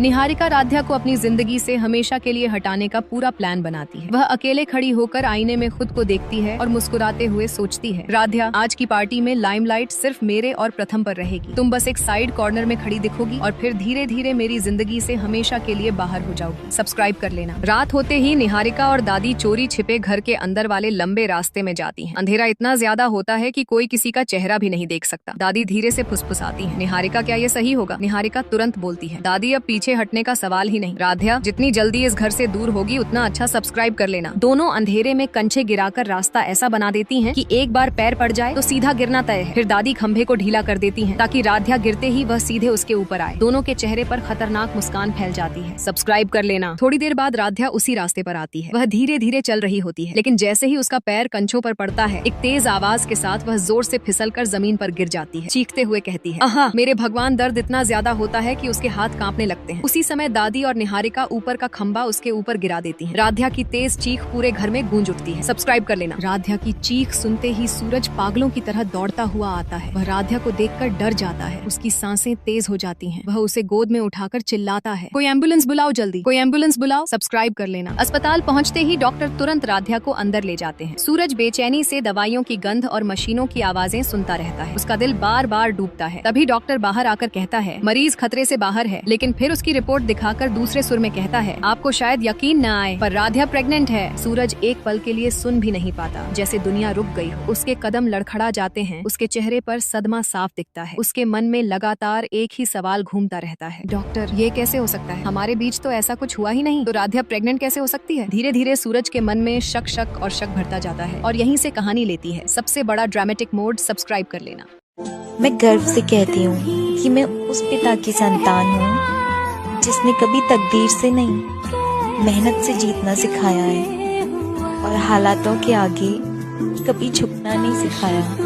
निहारिका राध्या को अपनी जिंदगी से हमेशा के लिए हटाने का पूरा प्लान बनाती है। वह अकेले खड़ी होकर आईने में खुद को देखती है और मुस्कुराते हुए सोचती है, राध्या, आज की पार्टी में लाइमलाइट सिर्फ मेरे और प्रथम पर रहेगी। तुम बस एक साइड कॉर्नर में खड़ी दिखोगी और फिर धीरे धीरे मेरी जिंदगी से हमेशा के लिए बाहर हो जाओगी। सब्सक्राइब कर लेना। रात होते ही निहारिका और दादी चोरी छिपे घर के अंदर वाले लंबे रास्ते में जाती हैं। अंधेरा इतना ज्यादा होता है कि कोई किसी का चेहरा भी नहीं देख सकता। दादी धीरे से फुसफुसाती है, निहारिका, क्या ये सही होगा? निहारिका तुरंत बोलती है, दादी, अब पीछे हटने का सवाल ही नहीं। राध्या, जितनी जल्दी इस घर से दूर होगी उतना अच्छा। सब्सक्राइब कर लेना। दोनों अंधेरे में कंचे गिराकर रास्ता ऐसा बना देती हैं कि एक बार पैर पड़ जाए तो सीधा गिरना तय है। फिर दादी खंभे को ढीला कर देती हैं ताकि राध्या गिरते ही वह सीधे उसके ऊपर आए। दोनों के चेहरे पर खतरनाक मुस्कान फैल जाती है। सब्सक्राइब कर लेना। थोड़ी देर बाद राध्या उसी रास्ते पर आती है। वह धीरे धीरे चल रही होती है, लेकिन जैसे ही उसका पैर कंचों पर पड़ता है, एक तेज आवाज के साथ वह जोर से फिसलकर जमीन पर गिर जाती है। चीखते हुए कहती है, आहा मेरे भगवान, दर्द इतना ज्यादा होता है कि उसके हाथ कांपने लगते हैं। उसी समय दादी और निहारिका ऊपर का खंभा उसके ऊपर गिरा देती है। राध्या की तेज चीख पूरे घर में गूंज उठती है। सब्सक्राइब कर लेना। राध्या की चीख सुनते ही सूरज पागलों की तरह दौड़ता हुआ आता है। वह राध्या को देखकर डर जाता है। उसकी सांसें तेज हो जाती हैं। वह उसे गोद में उठाकर चिल्लाता है, कोई एम्बुलेंस बुलाओ जल्दी, कोई एम्बुलेंस बुलाओ। सब्सक्राइब कर लेना। अस्पताल पहुंचते ही डॉक्टर तुरंत राध्या को अंदर ले जाते हैं। सूरज बेचैनी से दवाइयों की गंध और मशीनों की आवाजें सुनता रहता है। उसका दिल बार बार डूबता है। तभी डॉक्टर बाहर आकर कहता है, मरीज खतरे से बाहर है, लेकिन फिर उसकी रिपोर्ट दिखाकर दूसरे सुर में कहता है, आपको शायद यकीन न आए पर राध्या प्रेग्नेंट है। सूरज एक पल के लिए सुन भी नहीं पाता, जैसे दुनिया रुक गई हो। उसके कदम लड़खड़ा जाते हैं। उसके चेहरे पर सदमा साफ दिखता है। उसके मन में लगातार एक ही सवाल घूमता रहता है, डॉक्टर, ये कैसे हो सकता है? हमारे बीच तो ऐसा कुछ हुआ ही नहीं, तो राध्या प्रेग्नेंट कैसे हो सकती है? धीरे धीरे सूरज के मन में शक शक और शक भरता जाता है और यहीं से कहानी लेती है सबसे बड़ा ड्रामेटिक मोड। सब्सक्राइब कर लेना। मैं गर्व से कहती हूँ कि मैं उस पिता की संतान हूँ जिसने कभी तकदीर से नहीं, मेहनत से जीतना सिखाया है और हालातों के आगे कभी झुकना नहीं सिखाया।